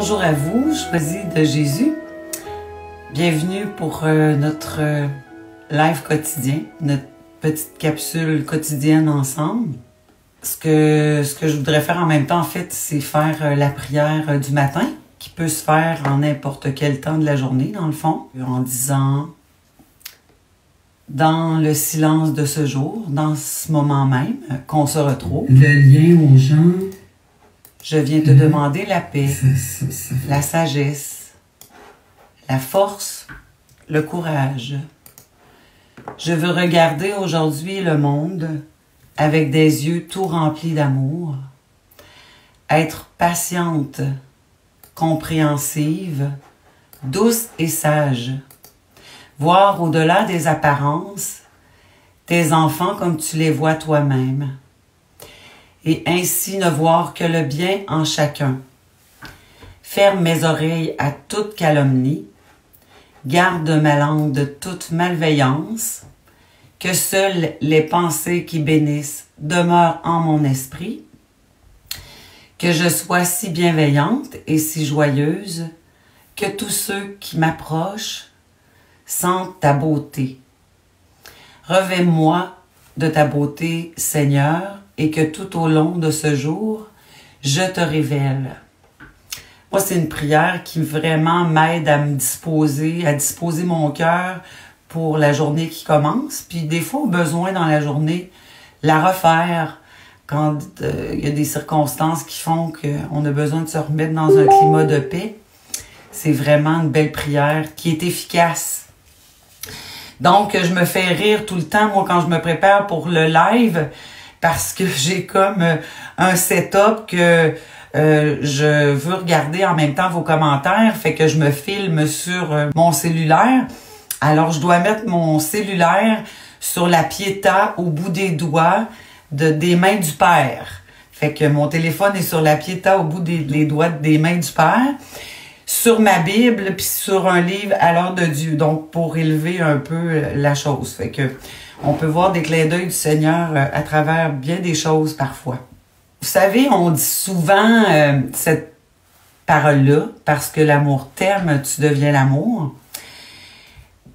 Bonjour à vous, choisi de Jésus. Bienvenue pour notre live quotidien, notre petite capsule quotidienne ensemble. Ce que je voudrais faire en même temps, en fait, c'est faire la prière du matin, qui peut se faire en n'importe quel temps de la journée, dans le fond, en disant, dans le silence de ce jour, dans ce moment même qu'on se retrouve, le lien aux gens. Je viens te demander la paix, la sagesse, la force, le courage. Je veux regarder aujourd'hui le monde avec des yeux tout remplis d'amour, être patiente, compréhensive, douce et sage, voir au-delà des apparences tes enfants comme tu les vois toi-même, et ainsi ne voir que le bien en chacun. Ferme mes oreilles à toute calomnie, garde ma langue de toute malveillance, que seules les pensées qui bénissent demeurent en mon esprit, que je sois si bienveillante et si joyeuse, que tous ceux qui m'approchent sentent ta beauté. Revêt-moi de ta beauté, Seigneur, et que tout au long de ce jour, je te révèle. Moi, c'est une prière qui vraiment m'aide à me disposer, à disposer mon cœur pour la journée qui commence. Puis des fois, au besoin dans la journée, la refaire quand il y a des circonstances qui font qu'on a besoin de se remettre dans un climat de paix. C'est vraiment une belle prière qui est efficace. Donc, je me fais rire tout le temps, moi, quand je me prépare pour le live, parce que j'ai comme un setup que je veux regarder en même temps vos commentaires, fait que je me filme sur mon cellulaire. Alors, je dois mettre mon cellulaire sur la piéta au bout des doigts des mains du Père. Fait que mon téléphone est sur la piéta au bout des doigts des mains du Père, sur ma Bible, puis sur un livre à l'heure de Dieu, donc pour élever un peu la chose. Fait que on peut voir des clins d'œil du Seigneur à travers bien des choses parfois. Vous savez, on dit souvent cette parole-là, parce que l'amour t'aime, tu deviens l'amour.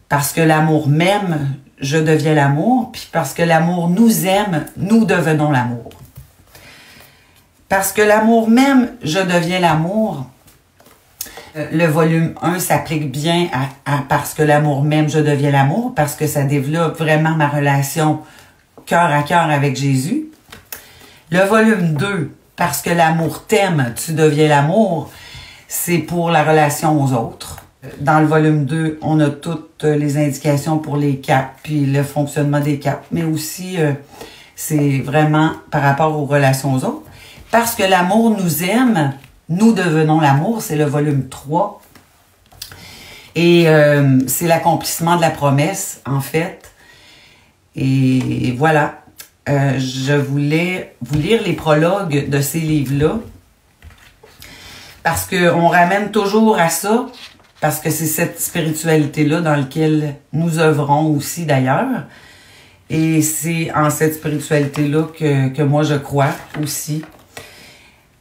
Parce que l'amour m'aime, je deviens l'amour. Puis parce que l'amour nous aime, nous devenons l'amour. Parce que l'amour m'aime, je deviens l'amour. Le volume 1 s'applique bien à parce que l'amour m'aime, je deviens l'amour, parce que ça développe vraiment ma relation cœur à cœur avec Jésus. Le volume 2, parce que l'amour t'aime, tu deviens l'amour, c'est pour la relation aux autres. Dans le volume 2, on a toutes les indications pour les caps, puis le fonctionnement des caps, mais aussi c'est vraiment par rapport aux relations aux autres. Parce que l'amour nous aime, nous devenons l'amour, c'est le volume 3. Et c'est l'accomplissement de la promesse, en fait. Et voilà, je voulais vous lire les prologues de ces livres-là. Parce qu'on ramène toujours à ça, parce que c'est cette spiritualité-là dans laquelle nous œuvrons aussi d'ailleurs. Et c'est en cette spiritualité-là que moi je crois aussi.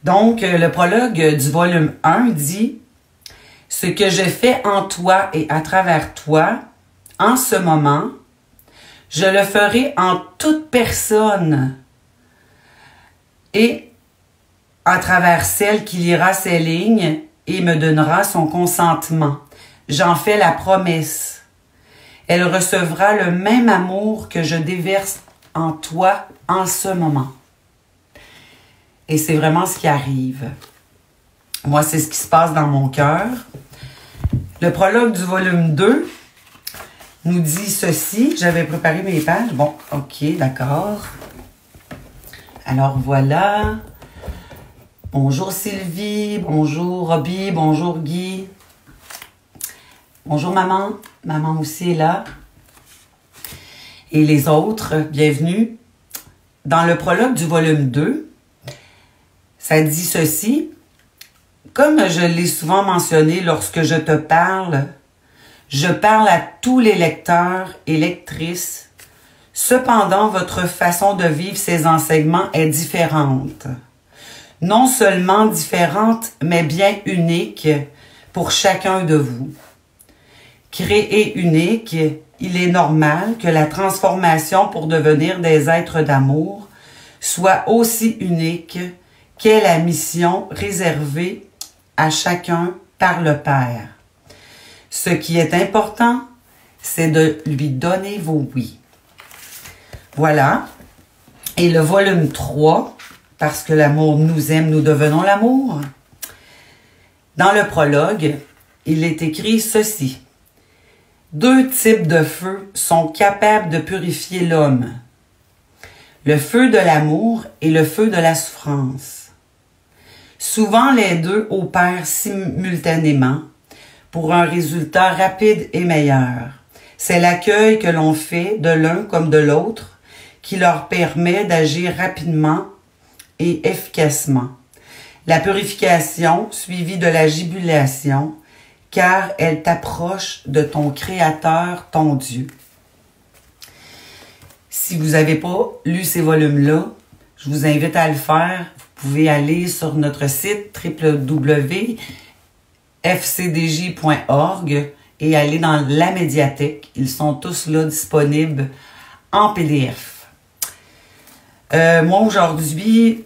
Donc, le prologue du volume 1 dit « Ce que je fais en toi et à travers toi, en ce moment, je le ferai en toute personne et à travers celle qui lira ces lignes et me donnera son consentement. J'en fais la promesse. Elle recevra le même amour que je déverse en toi en ce moment. » Et c'est vraiment ce qui arrive. Moi, c'est ce qui se passe dans mon cœur. Le prologue du volume 2 nous dit ceci. J'avais préparé mes pages. Bon, ok, d'accord. Alors, voilà. Bonjour Sylvie, bonjour Robbie, bonjour Guy. Bonjour maman. Maman aussi est là. Et les autres, bienvenue. Dans le prologue du volume 2, ça dit ceci, comme je l'ai souvent mentionné lorsque je te parle, je parle à tous les lecteurs et lectrices. Cependant, votre façon de vivre ces enseignements est différente. non seulement différente, mais bien unique pour chacun de vous. Créé unique, il est normal que la transformation pour devenir des êtres d'amour soit aussi unique qu'est la mission réservée à chacun par le Père. Ce qui est important, c'est de lui donner vos oui. Voilà. Et le volume 3, parce que l'amour nous aime, nous devenons l'amour. Dans le prologue, il est écrit ceci. 2 types de feux sont capables de purifier l'homme. Le feu de l'amour et le feu de la souffrance. Souvent, les deux opèrent simultanément pour un résultat rapide et meilleur. C'est l'accueil que l'on fait de l'un comme de l'autre qui leur permet d'agir rapidement et efficacement. La purification suivie de la jubilation, car elle t'approche de ton Créateur, ton Dieu. Si vous n'avez pas lu ces volumes-là, je vous invite à le faire. Vous pouvez aller sur notre site www.fcdj.org et aller dans la médiathèque. Ils sont tous là disponibles en PDF. Moi, aujourd'hui,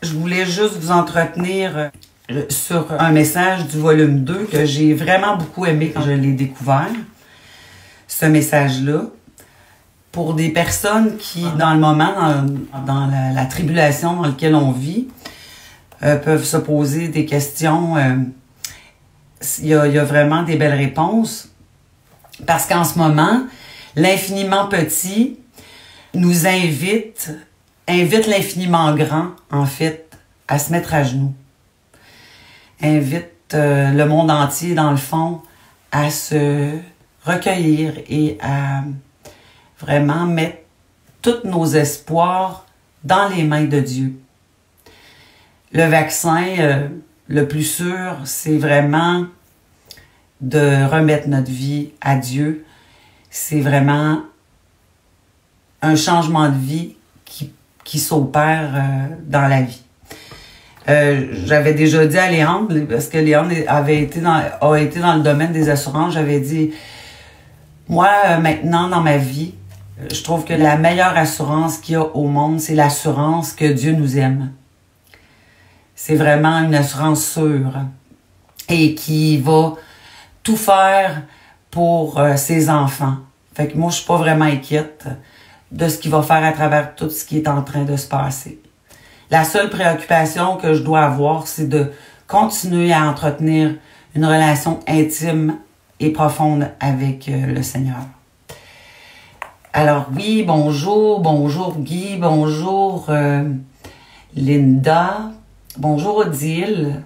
je voulais juste vous entretenir sur un message du volume 2 que j'ai vraiment beaucoup aimé quand je l'ai découvert. Ce message-là, pour des personnes qui, dans le moment, dans la tribulation dans laquelle on vit, peuvent se poser des questions. Il y a vraiment des belles réponses. Parce qu'en ce moment, l'infiniment petit nous invite l'infiniment grand, en fait, à se mettre à genoux. Invite le monde entier, dans le fond, à se recueillir et à vraiment mettre tous nos espoirs dans les mains de Dieu. Le vaccin, le plus sûr, c'est vraiment de remettre notre vie à Dieu. C'est vraiment un changement de vie qui s'opère dans la vie. J'avais déjà dit à Léandre, parce que Léandre a été dans le domaine des assurances, j'avais dit, moi, maintenant, dans ma vie, je trouve que la meilleure assurance qu'il y a au monde, c'est l'assurance que Dieu nous aime. C'est vraiment une assurance sûre et qui va tout faire pour ses enfants. Fait que moi, je suis pas vraiment inquiète de ce qu'il va faire à travers tout ce qui est en train de se passer. La seule préoccupation que je dois avoir, c'est de continuer à entretenir une relation intime et profonde avec le Seigneur. Alors oui, bonjour Guy, bonjour Linda, bonjour Odile,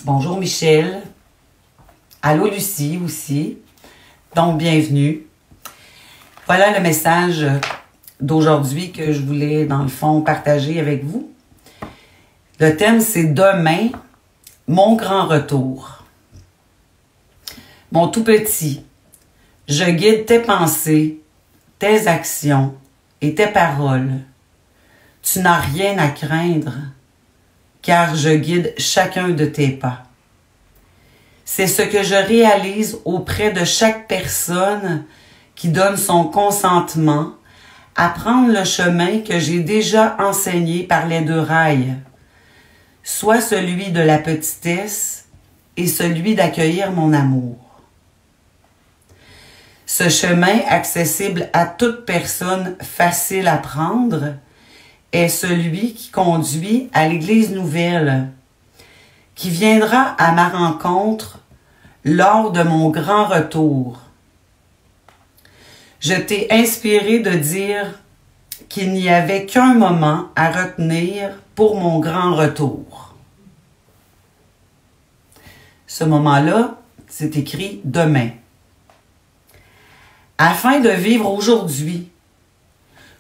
bonjour Michel, allô Lucie aussi, donc bienvenue. Voilà le message d'aujourd'hui que je voulais, dans le fond, partager avec vous. Le thème, c'est demain, mon grand retour. Mon tout petit, je guide tes pensées, tes actions et tes paroles. Tu n'as rien à craindre, car je guide chacun de tes pas. C'est ce que je réalise auprès de chaque personne qui donne son consentement à prendre le chemin que j'ai déjà enseigné par les 2 rails, soit celui de la petitesse et celui d'accueillir mon amour. Ce chemin accessible à toute personne facile à prendre est celui qui conduit à l'Église nouvelle, qui viendra à ma rencontre lors de mon grand retour. Je t'ai inspiré de dire qu'il n'y avait qu'un moment à retenir pour mon grand retour. Ce moment-là, c'est écrit demain. Afin de vivre aujourd'hui,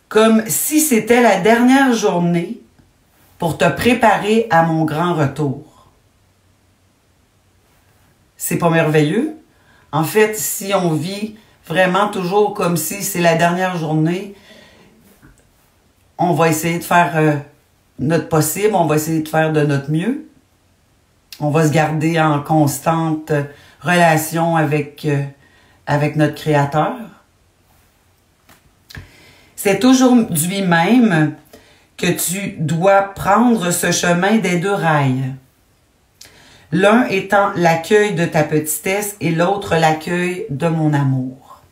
comme si c'était la dernière journée pour te préparer à mon grand retour. C'est pas merveilleux? En fait, si on vit vraiment toujours comme si c'est la dernière journée, on va essayer de faire notre possible, on va essayer de faire de notre mieux. On va se garder en constante relation avec notre Créateur. C'est aujourd'hui même que tu dois prendre ce chemin des deux rails. L'un étant l'accueil de ta petitesse et l'autre l'accueil de mon amour.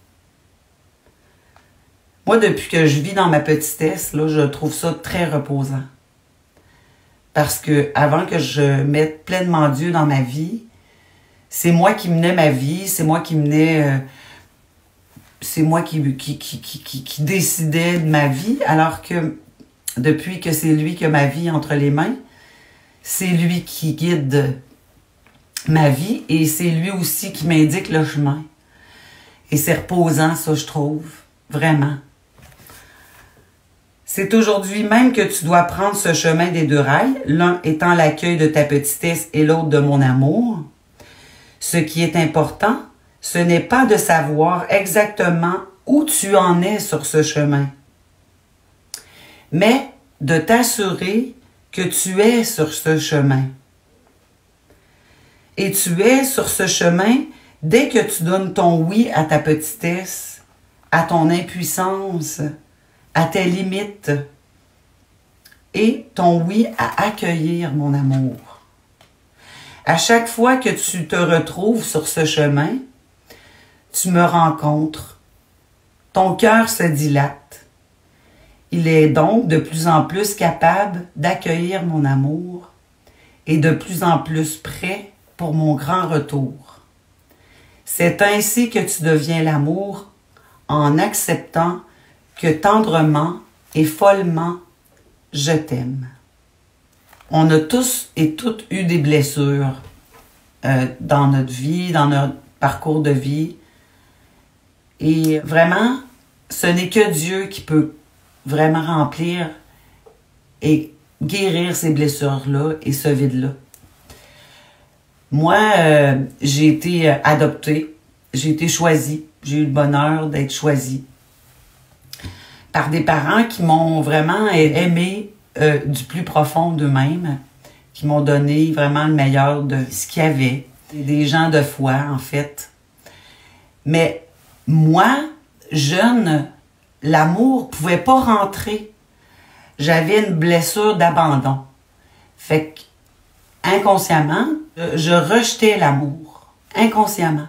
Moi, depuis que je vis dans ma petitesse, là, je trouve ça très reposant. Parce que avant que je mette pleinement Dieu dans ma vie, c'est moi qui menais ma vie, c'est moi qui menais... c'est moi qui décidais de ma vie, alors que depuis que c'est lui qui a ma vie entre les mains, c'est lui qui guide ma vie et c'est lui aussi qui m'indique le chemin. Et c'est reposant, ça, je trouve, vraiment. C'est aujourd'hui même que tu dois prendre ce chemin des deux rails, l'un étant l'accueil de ta petitesse et l'autre de mon amour. Ce qui est important, ce n'est pas de savoir exactement où tu en es sur ce chemin, mais de t'assurer que tu es sur ce chemin. Et tu es sur ce chemin dès que tu donnes ton oui à ta petitesse, à ton impuissance, à tes limites, et ton oui à accueillir mon amour. À chaque fois que tu te retrouves sur ce chemin, tu me rencontres. Ton cœur se dilate. Il est donc de plus en plus capable d'accueillir mon amour et de plus en plus prêt pour mon grand retour. C'est ainsi que tu deviens l'amour en acceptant que tendrement et follement, je t'aime. On a tous et toutes eu des blessures dans notre vie, dans notre parcours de vie. Et vraiment, ce n'est que Dieu qui peut vraiment remplir et guérir ces blessures-là et ce vide-là. Moi, j'ai été adoptée, j'ai été choisie, j'ai eu le bonheur d'être choisie par des parents qui m'ont vraiment aimé du plus profond d'eux-mêmes, qui m'ont donné vraiment le meilleur de ce qu'il y avait. Des gens de foi, en fait. Mais moi, jeune, l'amour pouvait pas rentrer. J'avais une blessure d'abandon. Fait que, inconsciemment, je rejetais l'amour. Inconsciemment.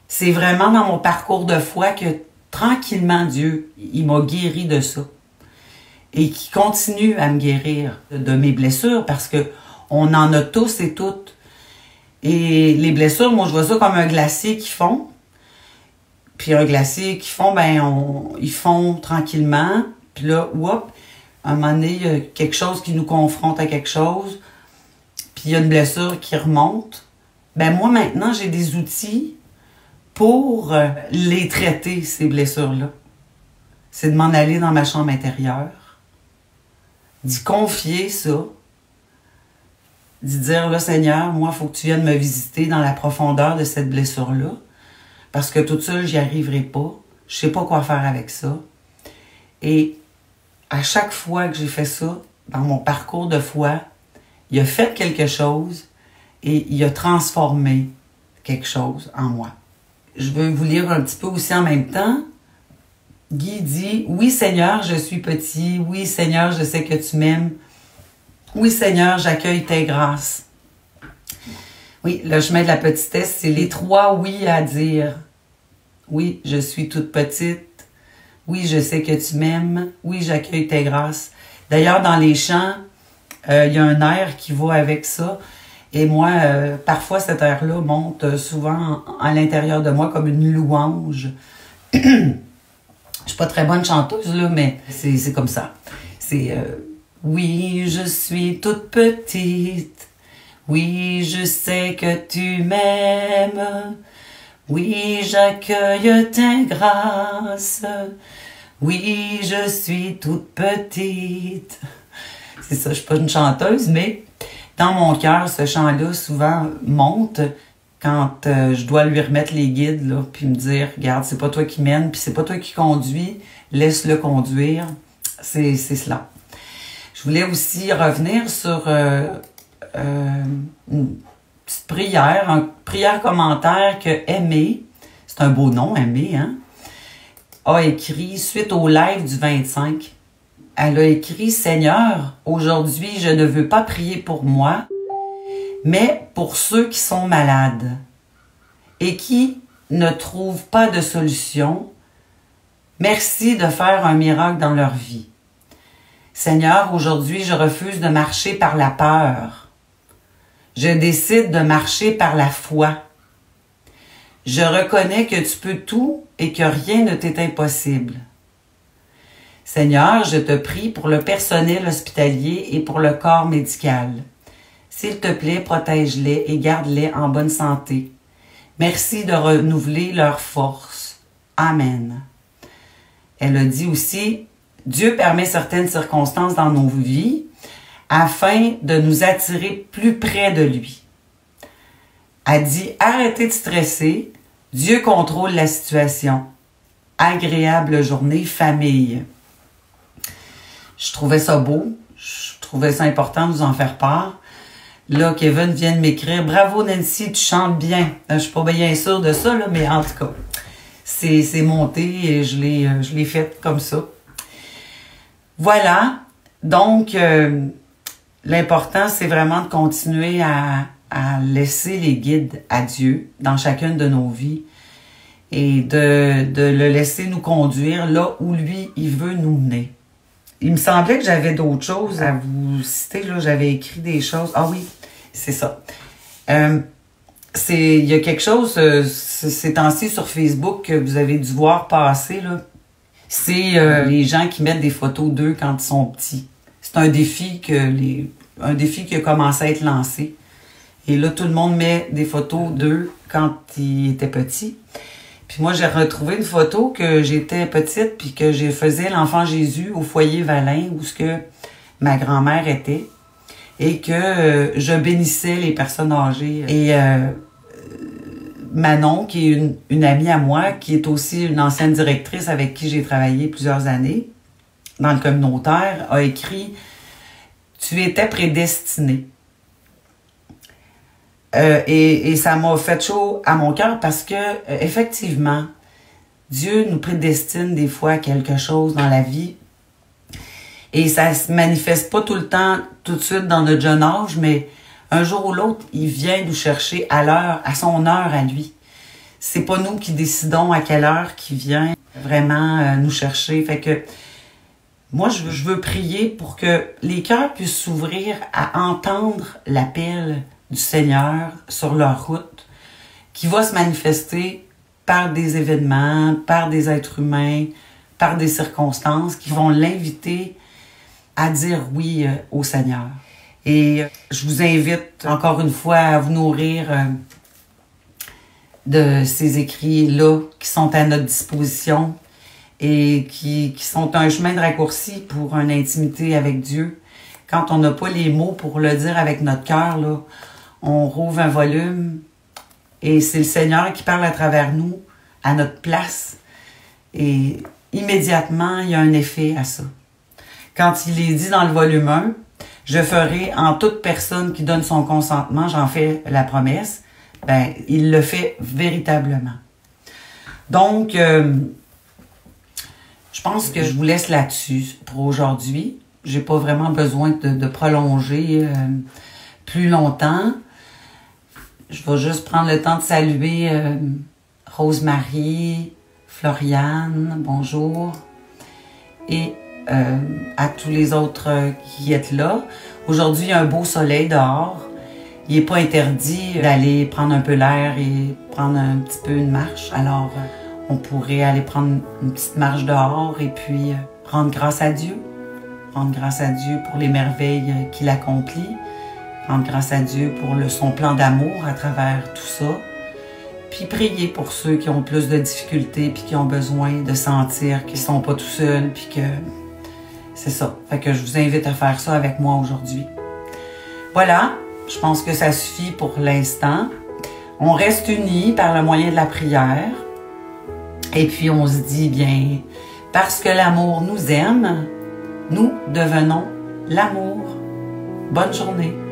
C'est vraiment dans mon parcours de foi que, tranquillement, Dieu, il m'a guéri de ça. Et qui continue à me guérir de mes blessures parce que on en a tous et toutes. Et les blessures, moi, je vois ça comme un glacier qui fond. Puis un glacier qui fond, ils font tranquillement. Puis là, whoop, à un moment donné, il y a quelque chose qui nous confronte à quelque chose. Puis il y a une blessure qui remonte. Moi, maintenant, j'ai des outils pour les traiter, ces blessures-là. C'est de m'en aller dans ma chambre intérieure, d'y confier ça, d'y dire, là, Seigneur, moi, il faut que tu viennes me visiter dans la profondeur de cette blessure-là, parce que toute seule, j'y arriverai pas. Je sais pas quoi faire avec ça. Et à chaque fois que j'ai fait ça, dans mon parcours de foi, il a fait quelque chose et il a transformé quelque chose en moi. Je veux vous lire un petit peu aussi en même temps. Guy dit, « Oui, Seigneur, je suis petit. Oui, Seigneur, je sais que tu m'aimes. Oui, Seigneur, j'accueille tes grâces. » Oui, le chemin de la petitesse, c'est les 3 oui à dire. Oui, je suis toute petite. Oui, je sais que tu m'aimes. Oui, j'accueille tes grâces. D'ailleurs, dans les chants, il y a un air qui va avec ça. Et moi, parfois, cet air-là monte souvent à l'intérieur de moi comme une louange. Je suis pas très bonne chanteuse, là, mais c'est comme ça. C'est oui, je suis toute petite. Oui, je sais que tu m'aimes. Oui, j'accueille tes grâces. Oui, je suis toute petite. C'est ça, je suis pas une chanteuse, mais dans mon cœur, ce chant-là souvent monte quand je dois lui remettre les guides, là, puis me dire, regarde, c'est pas toi qui mène, puis c'est pas toi qui conduis, laisse-le conduire. C'est cela. Je voulais aussi revenir sur une petite prière, un prière commentaire que Aimée, c'est un beau nom, Aimée, hein, a écrit suite au live du 25. Elle a écrit « Seigneur, aujourd'hui, je ne veux pas prier pour moi, mais pour ceux qui sont malades et qui ne trouvent pas de solution. Merci de faire un miracle dans leur vie. Seigneur, aujourd'hui, je refuse de marcher par la peur. Je décide de marcher par la foi. Je reconnais que tu peux tout et que rien ne t'est impossible. Seigneur, je te prie pour le personnel hospitalier et pour le corps médical. S'il te plaît, protège-les et garde-les en bonne santé. Merci de renouveler leur force. Amen. Elle a dit aussi, Dieu permet certaines circonstances dans nos vies afin de nous attirer plus près de lui. Elle dit, arrêtez de stresser, Dieu contrôle la situation. Agréable journée, famille. Je trouvais ça beau, je trouvais ça important de vous en faire part. Là, Kevin vient de m'écrire, bravo Nancy, tu chantes bien. Je suis pas bien sûre de ça, là, mais en tout cas, c'est monté et je l'ai fait comme ça. Voilà, donc l'important, c'est vraiment de continuer à laisser les guides à Dieu dans chacune de nos vies et de le laisser nous conduire là où lui, il veut nous mener. Il me semblait que j'avais d'autres choses à vous citer, là, j'avais écrit des choses. Ah oui, c'est ça. Il y a quelque chose, ces temps-ci sur Facebook que vous avez dû voir passer, là. C'est les gens qui mettent des photos d'eux quand ils sont petits. C'est un défi qui a commencé à être lancé. Et là, tout le monde met des photos d'eux quand ils étaient petits. Puis moi, j'ai retrouvé une photo que j'étais petite puis que je faisais l'enfant Jésus au foyer Valin où ce que ma grand-mère était et que je bénissais les personnes âgées. Et Manon, qui est une amie à moi, qui est aussi une ancienne directrice avec qui j'ai travaillé plusieurs années dans le communautaire, a écrit « Tu étais prédestiné ». Et ça m'a fait chaud à mon cœur parce que effectivement, Dieu nous prédestine des fois à quelque chose dans la vie et ça se manifeste pas tout le temps, tout de suite dans notre jeune âge, mais un jour ou l'autre, il vient nous chercher à son heure à lui. C'est pas nous qui décidons à quelle heure qu'il vient vraiment nous chercher. Fait que moi, je veux prier pour que les cœurs puissent s'ouvrir à entendre l'appel du Seigneur sur leur route, qui va se manifester par des événements, par des êtres humains, par des circonstances qui vont l'inviter à dire oui au Seigneur. Et je vous invite encore une fois à vous nourrir de ces écrits-là qui sont à notre disposition et qui sont un chemin de raccourci pour une intimité avec Dieu. Quand on n'a pas les mots pour le dire avec notre cœur, là, on rouvre un volume et c'est le Seigneur qui parle à travers nous, à notre place. Et immédiatement, il y a un effet à ça. Quand il est dit dans le volume 1, « Je ferai en toute personne qui donne son consentement, j'en fais la promesse », ben, il le fait véritablement. Donc, je pense que je vous laisse là-dessus pour aujourd'hui. J'ai pas vraiment besoin de prolonger plus longtemps. Je vais juste prendre le temps de saluer Rosemary, Floriane, bonjour, et à tous les autres qui êtes là. Aujourd'hui, il y a un beau soleil dehors. Il n'est pas interdit d'aller prendre un peu l'air et prendre un petit peu une marche. Alors, on pourrait aller prendre une petite marche dehors et puis rendre grâce à Dieu. Rendre grâce à Dieu pour les merveilles qu'il accomplit. Rendre grâce à Dieu pour son plan d'amour à travers tout ça. Puis prier pour ceux qui ont plus de difficultés puis qui ont besoin de sentir qu'ils ne sont pas tout seuls puis que c'est ça. Fait que je vous invite à faire ça avec moi aujourd'hui. Voilà, je pense que ça suffit pour l'instant. On reste unis par le moyen de la prière. Et puis on se dit bien, parce que l'amour nous aime, nous devenons l'amour. Bonne journée.